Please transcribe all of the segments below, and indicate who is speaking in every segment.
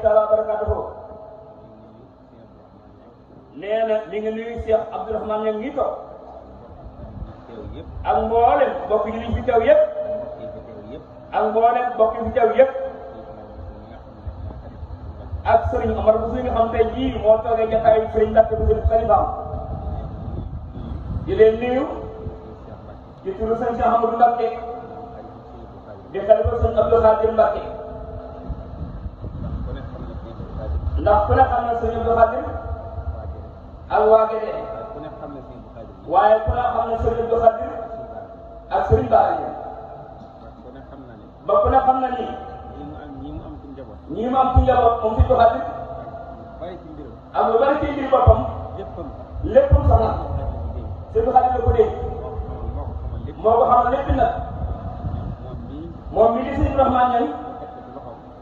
Speaker 1: taala wa barakatuhu. nee na mi ngi nuyu Cheikh Abdourahmane Niang ngi toog ak mboolem mbokk yi liñ fi teew yëpp ak mboolem mbokk yi fi teew yëpp ak Serigne Omar bu nga xam tey jii moo toogee jotaayu Serigne Mbacke bu Serigne Khalifa di leen nuyu ci turu Serigne Cheikh Amadou Mbacke di xalifa Serigne Abdou Khadir Mbacke ndax ku ne xam na Serigne Abdou Khadir ak waa Guédé waaye ku ne xam ne Serigne Abdou Khadir ak Serigne Bara ba ku ne xam na ni ñii mu am ci njaboot moom Serigne Abdou Khadir am lu bari ci mbir boppam léppam soxna Serigne Abdou Khadir la ko dégg moo ko xamal lépp nag moom mii di Serigne Abdourahmane Niang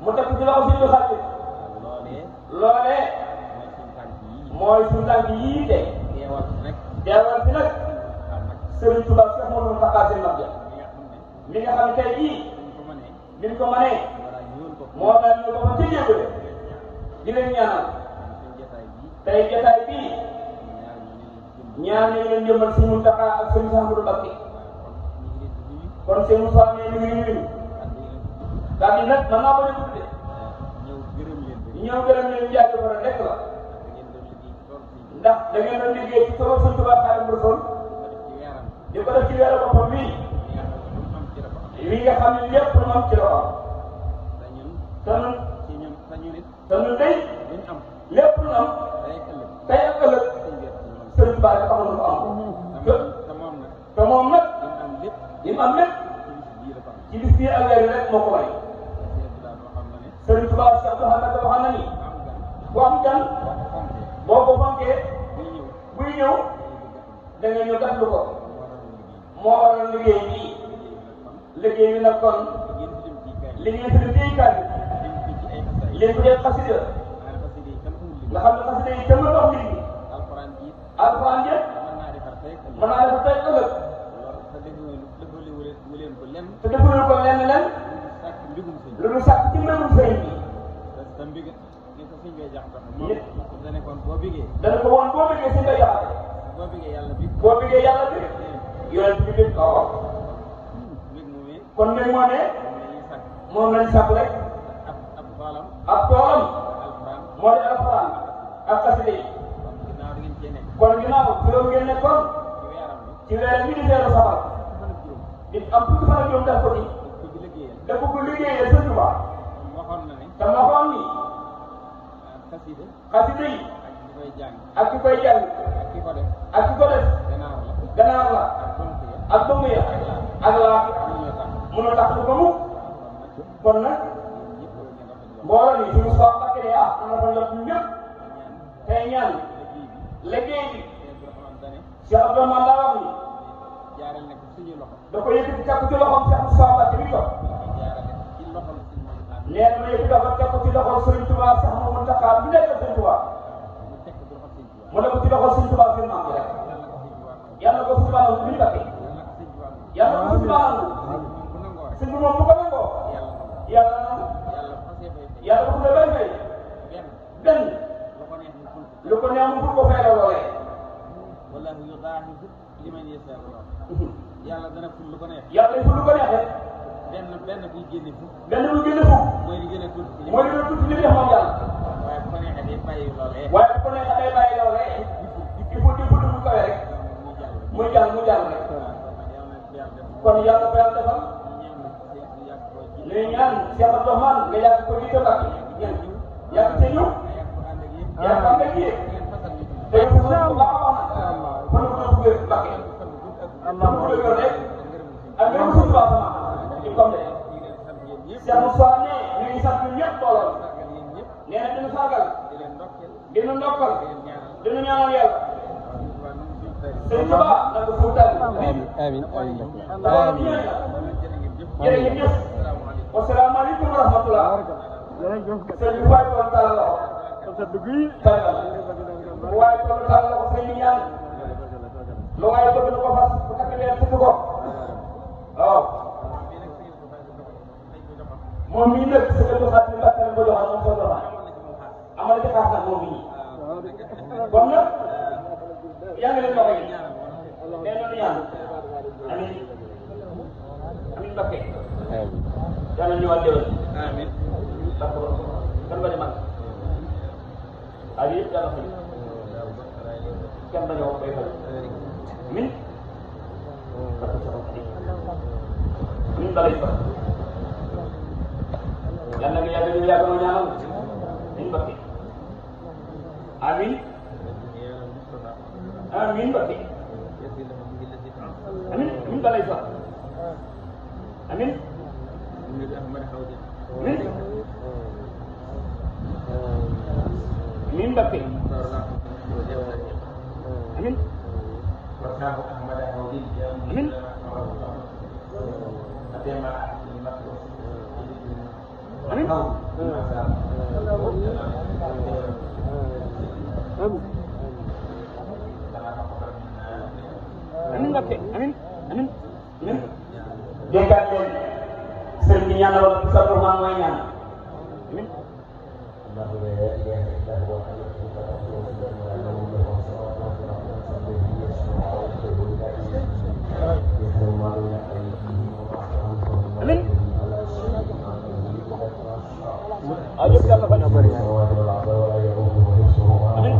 Speaker 1: mu teg ci loxo Serigne Abdou Khadir loolee mooy suñu tànk yii de teewal fi nag Serigne Touba Cheikh Mouhamadou Mountakha seen mag ja mi nga xam ne tey jii ni mu ko mënee moo tax ñu ko fa tëjee di leen ñaanal tey jotaay bii ñaan ñu leen jëmbal Serigne Mountakha ak Serigne Ahmadou Mbacké kon seen Moussa ne ñu ngi nuyu daal di nag mën naa bañ a gudd de ñëw gërëm leen jaay ko rek la ndax da ngeen doon liggéey ci toolu Sëñ Tuubaa Xaadimu Rasuul di ko def ci weeru boppam bii li nga xam ne lépp lu mu am ci loxo te ñun day lépp lu am tey ak ëllëg Sëñ Tuubaa dafa amoon lu am te moom nag li mu am lépp ci bis bii ak weer yi rek moo ko may Sëñ Tuubaa Cheikh Abdou Khadir dafa xam na ni bu am gan boo ko fonkee buy ñëw da nga ñëw def lu ko moo waral liggéey bii liggéey bi nag kon li ngeen fi def déykat bi leen ko dee xasida nga xam ne xasida yi kenn dox nit ñi alxuraan yëpp mën naa def tey ëllëg te defuñu ko lenn lu dul sàkk ci mbégum sëriñ bi dana ko woon boo bëggee si nga jaxate boo bëggee yàlla bi yonent bi dégg kon mbir moo ne moom lañ sàkk rek ab toolam moo di alxuraan ak xasida yi kon ginnaaw juróom ngeen nekkoon ci weer bi di weeru safar di am fukki fan ak juróom def ko ni dafa ko liggéeyee Sëñ Tuubaa te ma waxoon ni xasida yi ak ki koy jàng ak ki ko def ganaar la ak bëgg ya ak laa mënul tax du ko mu kon nag mbooloo ni suñu soxla Mbàkke de am na fa jot ñëpp tey ñaan liggéey bi Cheikh Abdourahmane daa wax ni da ko yëkkati teg ci loxoom Cheikh Moustapha Mbàkke mi toog nee na ma yëkkati dafa teg ko ci loxol Serigne Touba Cheikh Mouhamadou Mountakha bi nekk Serigne Touba mu ne ko ci loxol Serigne Touba seen maam bi rek yàlla ko Serigne Touba bi Mbàkke yàlla ko Serigne Touba sëñ bi moom bu ko nangoo yàlla nangu yàlla ko tuddee bay fay benn lu ko neex mu ko fay la loolee
Speaker 2: yàlla dana ful lu ko neex
Speaker 1: yàlla ful lu ko neex rek
Speaker 2: benn buy génne fukk
Speaker 1: benn buy génne fukk
Speaker 2: mooy li gën a tuuti
Speaker 1: mooy li gën a tuuti li mu def moom yàlla
Speaker 2: waaye bu ko neexee day bàyyi loolee
Speaker 1: waaye bu ko neexee day bàyyi loolee il faut mu kawe rek muy jàll rek kon yàlla ko yàlla defal ñuy ñaan Cheikh Abdourahmane nga yàgg ko jiite Mbàkke yàgg ci ñu yàgg am nga kii te fu mu baax a baax nag fan ko doon wér Mbàkke fan ko doon rek ak ngërëm suñu baax sama ci comme de Cheikh Moussa ne ñu ngi sant ñëpp toolal nee na dina sargal dina ndokkal dina ñaanal yàlla sëñ Tuba na ko fuutal
Speaker 3: amiin
Speaker 1: jërëjëf wasalaamaaleykum wa rahmatulah sëñ bi waay toon taal la ko waay toon taal la ko sëñ bi ñaan lu waay bëgg na ko fas bu takk leen tudd ko waaw moom mii nag sëñ Abdou Khadir Mbàkke la ko joxoon moom soo moo fi ñi kon nag yaa ngi leen loxo yi mais noonu ñaan amin amin Mbakke yàlla ñëwaat déwén
Speaker 2: amiin
Speaker 1: d'accord kan ba di man ak yëpp yàlla fay kenn dañoo koy fay amin amin balay fa yàlla nga yàgg ñu yàgg ma ñaanal amin Mbakke amin amin Mbakke amin amin balay fa amin amin amin Mbakke amin amin amin amin Mbakke amin amin amin dénkaat leen sëriñ bi ñaan wala sa Rahmaan mooy ñaan amin amin ayo kita lakukan apa ini amin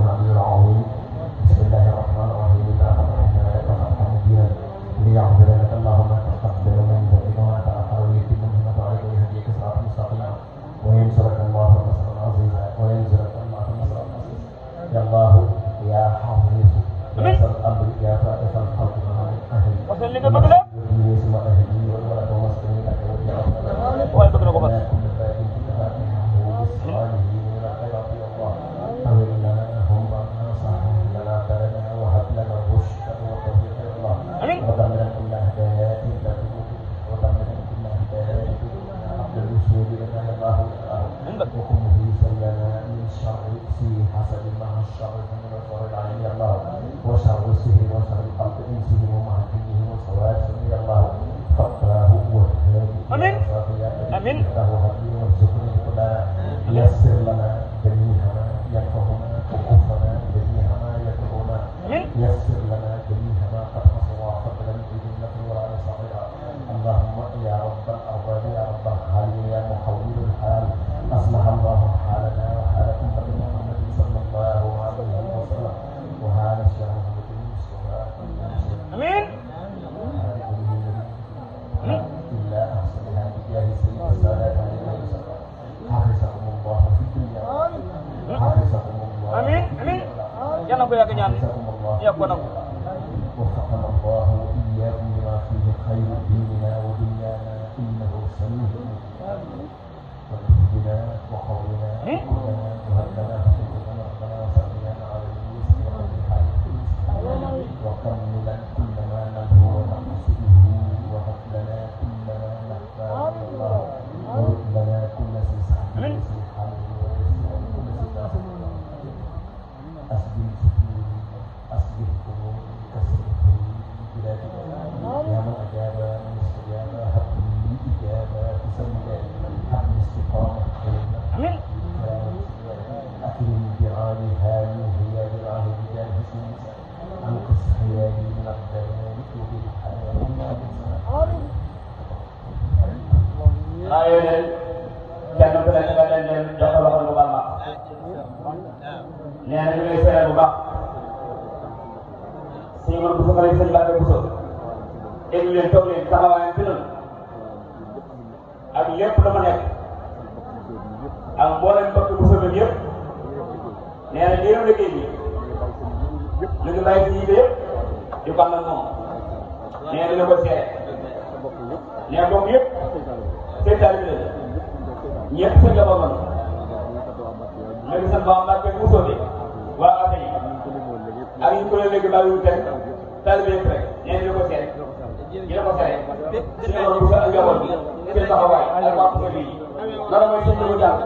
Speaker 3: ليغفر اللهم تقبل من ذنبك وما تأخر ويتم نعمته عليك ويهديك صراطا مستقيما وينصرك الله نصرا عزيزا وينصرك الله نصرا عزيزا يا الله يا حفيظ يا ذا الأمر يا فاتح الخلق عن أهل
Speaker 1: وسلم بقلب
Speaker 3: اسم أهلي والولد ومسكني لك وجه
Speaker 1: وين بقلب بقلب
Speaker 3: كل فائد بالصالحين من الخيرات يا الله أهل لنا هم صحح لنا بلدنا وهب لنا الرشد والتوفيق يا الله وتمنى كل هدايات تدعوك وتمنى كل هدايات عبد الرسول لك يا الله وكن مخلصا لنا من شر في حسد مع الشر من الضر العين يا الله وشر السحر وشر الخلق انسهم ومع جنهم وسواسهم يا الله فقاه وهادي
Speaker 1: امين امين
Speaker 3: وهدي وارزقني كلنا يسر لنا جميعنا ينفعنا وكفنا جميعنا يكرهنا يسر لنا جميعنا قد حصل وعقدنا من جنة ولا صغيرة اللهم يا رب الأرباب يا رب الحال يا محول الحال أصلح الله حالنا وحال أمة محمد صلى الله عليه وسلم وحال الشيخ محمد صلى الله عليه وسلم
Speaker 1: امين
Speaker 3: إلا أحسنها بجاه سيد السادات عليه وسلم حفظكم الله في الدنيا حفظكم الله
Speaker 1: amin amin yàlla ko yàgg ñaan
Speaker 3: حفظكم الله
Speaker 1: yàgg ko nangu
Speaker 3: وفقنا الله وإياكم لما فيه خير ديننا ودنيانا إنه سميع واهدنا وقونا وهدنا وهدنا حفظنا ربنا وسلمنا على اليسر والحال وكملا كل ما نهو ونقصده وهب لنا كل ما نحتاج الله ورد لنا كل سيسحب وسيحال ويسر كل سيسحب أسبل سكين أصبح قلوب كسر بلادك يا من أجاب مستجاب هب لي إجابة بسمك هب لي استقامة
Speaker 1: amin
Speaker 3: أكرم بعالي هالي وهي براه بجاه سنس أنقص خيالي من الدلال وبالحياة
Speaker 1: ayo leen kenn ku nekk nga leen leen jox ko loxo bu baax a baax nee na ñu lay seeral bu baax suñu mën bu soxalee sëñ Mbacke Bousso déglu leen toog leen taxawaayam ci noonu ak lépp dama nekk ak mboolem mbokk Bousso bi yëpp nee na jéem liggéey bi ñu ngi bàyyi si yite yëpp di ko am nag moom nee na dina ko seere nee na bokk yëpp seen taalibe la ñëpp seen njaboot la ñu ngi sant waa Mbacke Bousso bi waa Afei ak ñu ko leen léegi bàyyiwul kenn taalibe yëpp rek nee na dina ko seere dina ko seere si njaboot bi ak njaboot bi seen taxawaay ak waa Bousso bi loolu mooy seen jëmu jàll